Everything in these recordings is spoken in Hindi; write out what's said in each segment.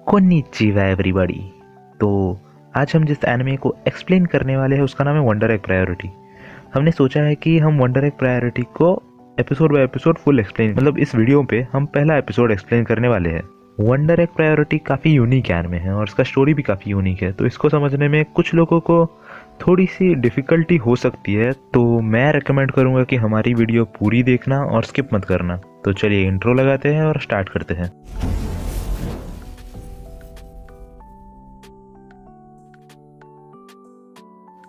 कोन्निचिवा एवरीबॉडी। तो आज हम जिस एनिमे को एक्सप्लेन करने वाले हैं उसका नाम है वंडर एग प्रायोरिटी। हमने सोचा है कि हम वंडर एग प्रायोरिटी को episode by episode full explain, मतलब इस वीडियो पे हम पहला एपिसोड एक्सप्लेन करने वाले हैं। वंडर एग प्रायोरिटी काफ़ी यूनिक एनिमे है और इसका स्टोरी भी काफ़ी यूनिक है, तो इसको समझने में कुछ लोगों को थोड़ी सी डिफ़िकल्टी हो सकती है। तो मैं रेकमेंड करूँगा कि हमारी वीडियो पूरी देखना और स्किप मत करना। तो चलिए इंट्रो लगाते हैं और स्टार्ट करते हैं।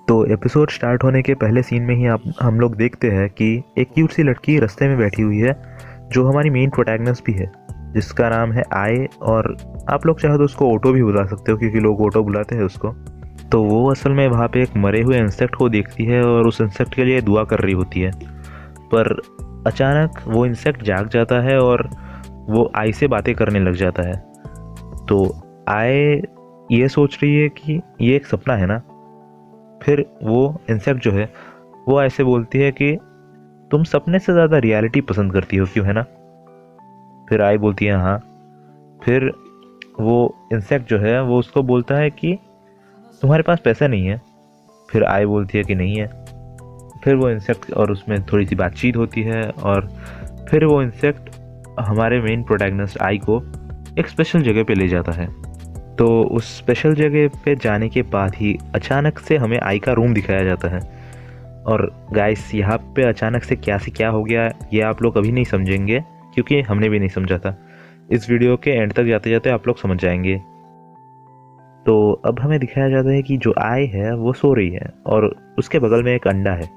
तो एपिसोड स्टार्ट होने के पहले सीन में ही हम लोग देखते हैं कि एक क्यूट सी लड़की रास्ते में बैठी हुई है जो हमारी मेन प्रोटैगनिस्ट भी है, जिसका नाम है आए। और आप लोग चाहे तो उसको ओटो भी बुला सकते हो क्योंकि लोग ओटो बुलाते हैं उसको। तो वो असल में वहाँ पे एक मरे हुए इंसेक्ट को देखती है और उस इंसेक्ट के लिए दुआ कर रही होती है। पर अचानक वो इंसेक्ट जाग जाता है और वो आई से बातें करने लग जाता है। तो आए ये सोच रही है कि ये एक सपना है ना। फिर वो इंसेक्ट जो है वो ऐसे बोलती है कि तुम सपने से ज़्यादा रियलिटी पसंद करती हो, क्यों, है ना। फिर आई बोलती है हाँ। फिर वो इंसेक्ट जो है वो उसको बोलता है कि तुम्हारे पास पैसा नहीं है। फिर आई बोलती है कि नहीं है। फिर वो इंसेक्ट और उसमें थोड़ी सी बातचीत होती है और फिर वो इंसेक्ट हमारे मेन प्रोटैगनिस्ट आई को एक स्पेशल जगह पे ले जाता है। तो उस स्पेशल जगह पे जाने के बाद ही अचानक से हमें आई का रूम दिखाया जाता है। और गाइस यहाँ पे अचानक से क्या हो गया ये आप लोग अभी नहीं समझेंगे क्योंकि हमने भी नहीं समझा था। इस वीडियो के एंड तक जाते जाते आप लोग समझ जाएंगे। तो अब हमें दिखाया जाता है कि जो आई है वो सो रही है और उसके बगल में एक अंडा है,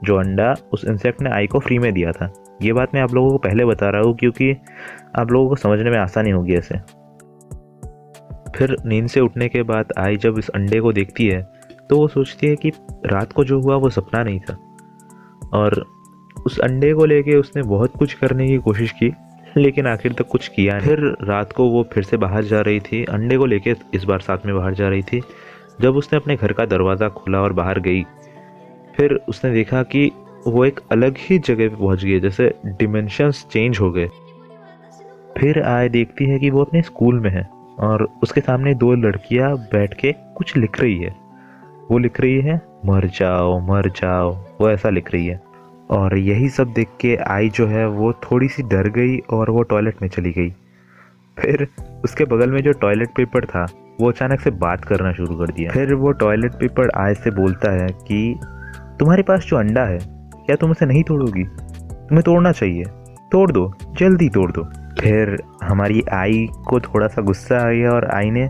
जो अंडा उस इंसेक्ट ने आई को फ्री में दिया था। ये बात मैं आप लोगों को पहले बता रहा हूँ क्योंकि आप लोगों को समझने में आसानी होगी ऐसे। फिर नींद से उठने के बाद आई जब इस अंडे को देखती है तो वो सोचती है कि रात को जो हुआ वो सपना नहीं था। और उस अंडे को लेके उसने बहुत कुछ करने की कोशिश की लेकिन आखिर तक कुछ किया नहीं। फिर रात को वो फिर से बाहर जा रही थी, अंडे को लेके इस बार साथ में बाहर जा रही थी। जब उसने अपने घर का दरवाज़ा खोला और बाहर गई, फिर उसने देखा कि वो एक अलग ही जगह पे पहुंच गई, जैसे डिमेंशंस चेंज हो गए। फिर आए देखती है कि वो अपने स्कूल में है और उसके सामने दो लड़कियां बैठ के कुछ लिख रही है। वो लिख रही है मर जाओ मर जाओ, वो ऐसा लिख रही है। और यही सब देख के आई जो है वो थोड़ी सी डर गई और वो टॉयलेट में चली गई। फिर उसके बगल में जो टॉयलेट पेपर था वो अचानक से बात करना शुरू कर दिया। फिर वो टॉयलेट पेपर आई से बोलता है कि तुम्हारे पास जो अंडा है क्या तुम उसे नहीं तोड़ोगी? तुम्हें तोड़ना चाहिए, तोड़ दो, जल्दी तोड़ दो। फिर हमारी आई को थोड़ा सा गुस्सा आ गया और आई ने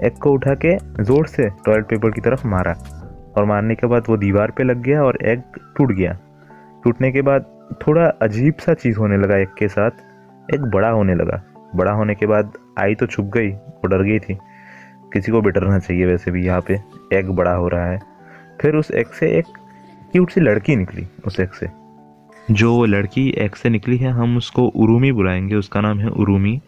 एग को उठा के ज़ोर से टॉयलेट पेपर की तरफ मारा और मारने के बाद वो दीवार पे लग गया और एग टूट गया। टूटने के बाद थोड़ा अजीब सा चीज़ होने लगा एग के साथ, एग बड़ा होने लगा। बड़ा होने के बाद आई तो छुप गई, वो डर गई थी। किसी को भी डरना चाहिए वैसे भी, यहाँ पे एग बड़ा हो रहा है। फिर उस एग से एक क्यूट सी लड़की निकली। उस एग से जो लड़की एग से निकली है हम उसको उरुमी बुलाएंगे, उसका नाम है उरुमी।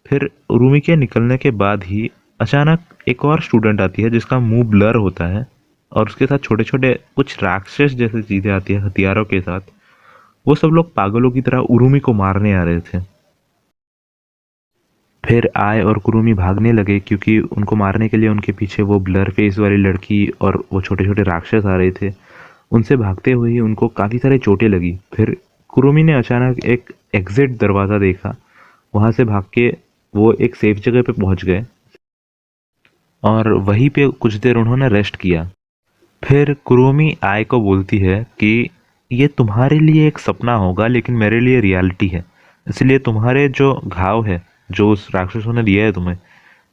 फिर उरुमी के निकलने के बाद ही अचानक एक और स्टूडेंट आती है जिसका मुंह ब्लर होता है और उसके साथ छोटे छोटे कुछ राक्षस जैसी चीज़ें आती है हथियारों के साथ। वो सब लोग पागलों की तरह उरुमी को मारने आ रहे थे। फिर आए और कुरुमी भागने लगे क्योंकि उनको मारने के लिए उनके पीछे वो ब्लर फेस वाली लड़की और वो छोटे छोटे राक्षस आ रहे थे। उनसे भागते हुए ही उनको काफ़ी सारी चोटें लगी। फिर कुरुमी ने अचानक एक एग्जिट दरवाज़ा देखा, वहाँ से भाग के वो एक सेफ जगह पे पहुँच गए और वहीं पे कुछ देर उन्होंने रेस्ट किया। फिर कुरुमी आय को बोलती है कि ये तुम्हारे लिए एक सपना होगा लेकिन मेरे लिए रियलिटी है, इसलिए तुम्हारे जो घाव है जो उस राक्षसों ने दिया है तुम्हें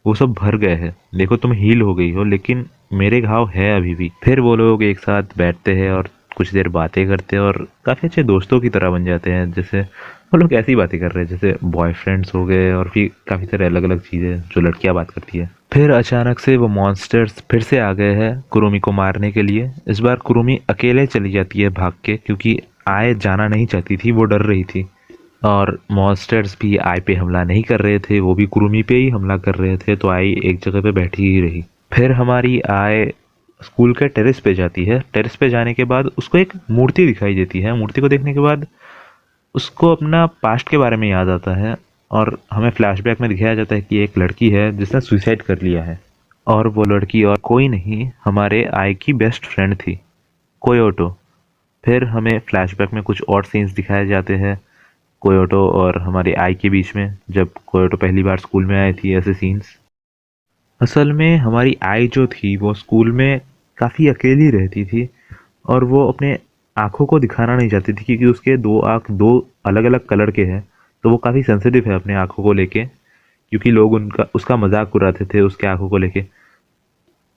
वो सब भर गए हैं। देखो तुम हील हो गई हो लेकिन मेरे घाव है अभी भी। फिर वो लोग एक साथ बैठते हैं और कुछ देर बातें करते हैं और काफ़ी अच्छे दोस्तों की तरह बन जाते हैं। जैसे वो लोग ऐसी बातें कर रहे हैं जैसे बॉयफ्रेंड्स हो गए और फिर काफ़ी सारे अलग अलग चीज़ें जो लड़कियां बात करती है। फिर अचानक से वो मॉन्स्टर्स फिर से आ गए हैं कुरुमी को मारने के लिए। इस बार कुरुमी अकेले चली जाती है भाग के क्योंकि आय जाना नहीं चाहती थी, वो डर रही थी। और मॉन्स्टर्स भी आई पे हमला नहीं कर रहे थे, वो भी कुरुमी पे ही हमला कर रहे थे, तो आई एक जगह पे बैठी ही रही। फिर हमारी आय स्कूल के टेरेस पे जाती है। टेरेस पे जाने के बाद उसको एक मूर्ति दिखाई देती है। मूर्ति को देखने के बाद उसको अपना पास्ट के बारे में याद आता है और हमें फ्लैशबैक में दिखाया जाता है कि एक लड़की है जिसने सुसाइड कर लिया है, और वो लड़की और कोई नहीं, हमारे आई की बेस्ट फ्रेंड थी, कोयोटो। फिर हमें फ्लैशबैक में कुछ और सीन्स दिखाए जाते हैं कोयोटो और हमारे आई के बीच में, जब कोयोटो पहली बार स्कूल में आई थी, ऐसे सीन्स। असल में हमारी आई जो थी वो स्कूल में काफ़ी अकेली रहती थी, और वो अपने आँखों को दिखाना नहीं चाहती थी क्योंकि उसके दो आँख दो अलग अलग कलर के हैं, तो वो काफ़ी सेंसिटिव है अपने आँखों को लेके, क्योंकि लोग उनका उसका मजाक उड़ाते थे उसके आँखों को लेके।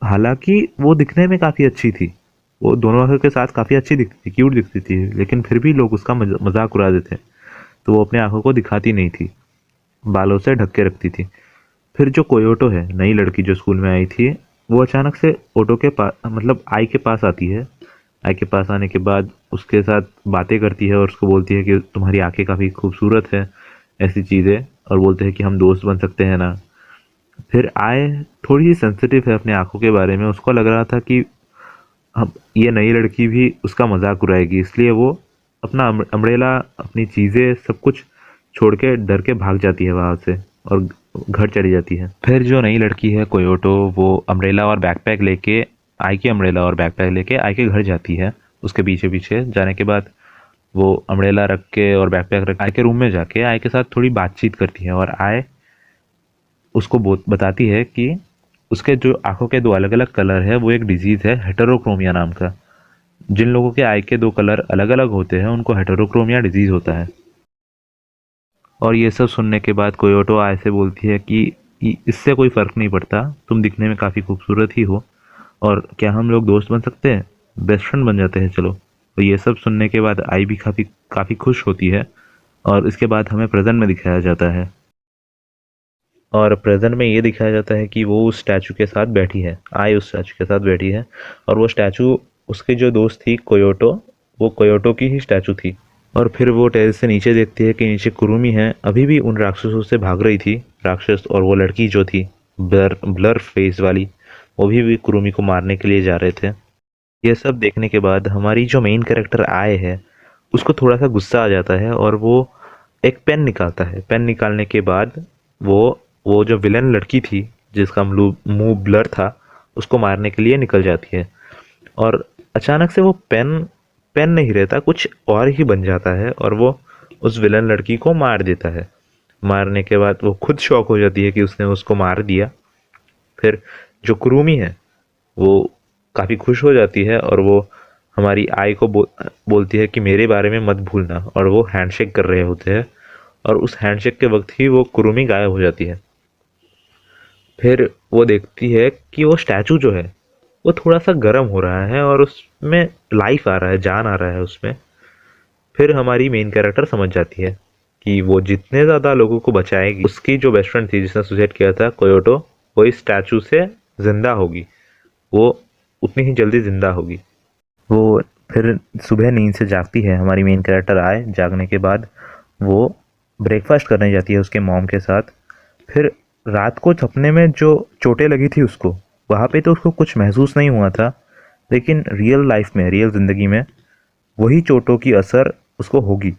हालांकि वो दिखने में काफ़ी अच्छी थी, वो दोनों आँखों के साथ काफ़ी अच्छी दिखती थी, क्यूट दिखती थी, लेकिन फिर भी लोग उसका मजाक उड़ाते थे, तो वो अपने आँखों को दिखाती नहीं थी, बालों से ढक के रखती थी। फिर जो कोयोटो है, नई लड़की जो स्कूल में आई थी, वो अचानक से ऑटो के पास, मतलब आई के पास आती है। आई के पास आने के बाद उसके साथ बातें करती है और उसको बोलती है कि तुम्हारी आंखें काफ़ी खूबसूरत है, ऐसी चीज़ें, और बोलते हैं कि हम दोस्त बन सकते हैं ना। फिर आए थोड़ी सी सेंसिटिव है अपने आंखों के बारे में, उसको लग रहा था कि हम ये नई लड़की भी उसका मजाक उड़ाएगी, इसलिए वो अपना अम्ब्रेला, अपनी चीज़ें, सब कुछ छोड़ के डर के भाग जाती है वहाँ से और घर चली जाती है। फिर जो नई लड़की है कोयोटो, वो अम्ब्रेला और बैकपैक लेके, आई के अम्ब्रेला और बैकपैक लेके आई के घर जाती है। उसके पीछे पीछे जाने के बाद वो अम्ब्रेला रख के और बैकपैक रख आई के रूम में जाके आई के साथ थोड़ी बातचीत करती है, और आई उसको बताती है कि उसके जो आंखों के दो अलग अलग कलर है वो एक डिजीज़ है, हेटेरोक्रोमिया नाम का। जिन लोगों के आई के दो कलर अलग अलग होते हैं उनको हेटेरोक्रोमिया डिजीज़ होता है। और ये सब सुनने के बाद कोयोटो आय से बोलती है कि इससे कोई फ़र्क नहीं पड़ता, तुम दिखने में काफ़ी खूबसूरत ही हो, और क्या हम लोग दोस्त बन सकते हैं, बेस्ट फ्रेंड बन जाते हैं चलो। तो ये सब सुनने के बाद आई भी काफ़ी काफ़ी खुश होती है, और इसके बाद हमें प्रेजेंट में दिखाया जाता है। और प्रेजेंट में ये दिखाया जाता है कि वो उस स्टैचू के साथ बैठी है, आई उस स्टैचू के साथ बैठी है, और वो स्टैचू उसकी जो दोस्त थी कोयोटो, वो कोयोटो की ही स्टैचू थी। और फिर वो टेरेस से नीचे देखती है कि नीचे कुरुमी है, अभी भी उन राक्षसों से भाग रही थी, राक्षस और वो लड़की जो थी ब्लर ब्लर फेस वाली, वो भी कुरुमी को मारने के लिए जा रहे थे। ये सब देखने के बाद हमारी जो मेन कैरेक्टर आए है, उसको थोड़ा सा गुस्सा आ जाता है, और वो एक पेन निकालता है। पेन निकालने के बाद वो जो विलन लड़की थी जिसका मुंह ब्लर था, उसको मारने के लिए निकल जाती है, और अचानक से वो पेन पेन नहीं रहता, कुछ और ही बन जाता है, और वो उस विलन लड़की को मार देता है। मारने के बाद वो खुद शॉक हो जाती है कि उसने उसको मार दिया। फिर जो कुरुमी है वो काफ़ी खुश हो जाती है, और वो हमारी आई को बोलती है कि मेरे बारे में मत भूलना, और वो हैंडशेक कर रहे होते हैं, और उस हैंडशेक के वक्त ही वो कुरुमी गायब हो जाती है। फिर वो देखती है कि वो स्टैचू जो है वो थोड़ा सा गर्म हो रहा है, और उसमें लाइफ आ रहा है, जान आ रहा है उसमें। फिर हमारी मेन कैरेक्टर समझ जाती है कि वो जितने ज़्यादा लोगों को बचाएगी, उसकी जो बेस्ट फ्रेंड थी जिसने सुसाइड किया था कोयोटो, वो इस स्टैचू से ज़िंदा होगी, वो उतनी ही जल्दी ज़िंदा होगी। वो फिर सुबह नींद से जागती है, हमारी मेन कैरेक्टर आए, जागने के बाद वो ब्रेकफास्ट करने जाती है उसके मॉम के साथ। फिर रात को सपने में जो चोटें लगी थी उसको, वहाँ पे तो उसको कुछ महसूस नहीं हुआ था, लेकिन रियल लाइफ में, रियल ज़िंदगी में वही चोटों की असर उसको होगी।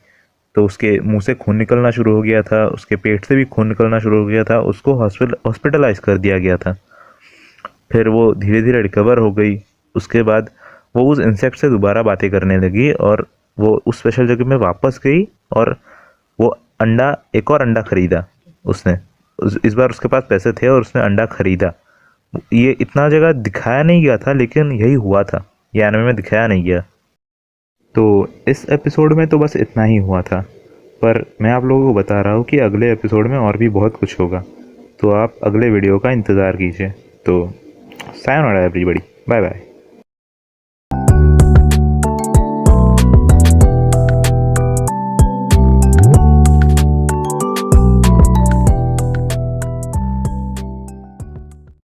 तो उसके मुंह से खून निकलना शुरू हो गया था, उसके पेट से भी खून निकलना शुरू हो गया था, उसको हॉस्पिटलाइज कर दिया गया था। फिर वो धीरे धीरे रिकवर हो गई। उसके बाद वो उस इंसेक्ट से दोबारा बातें करने लगी, और वो उस स्पेशल जगह में वापस गई, और वो अंडा, एक और अंडा खरीदा उसने। इस बार उसके पास पैसे थे और उसने अंडा खरीदा। ये इतना जगह दिखाया नहीं गया था, लेकिन यही हुआ था, ये एनिमे में दिखाया नहीं गया। तो इस एपिसोड में तो बस इतना ही हुआ था, पर मैं आप लोगों को बता रहा हूँ कि अगले एपिसोड में और भी बहुत कुछ होगा, तो आप अगले वीडियो का इंतज़ार कीजिए। तो सायोनारा एवरीबॉडी, बाय बाय।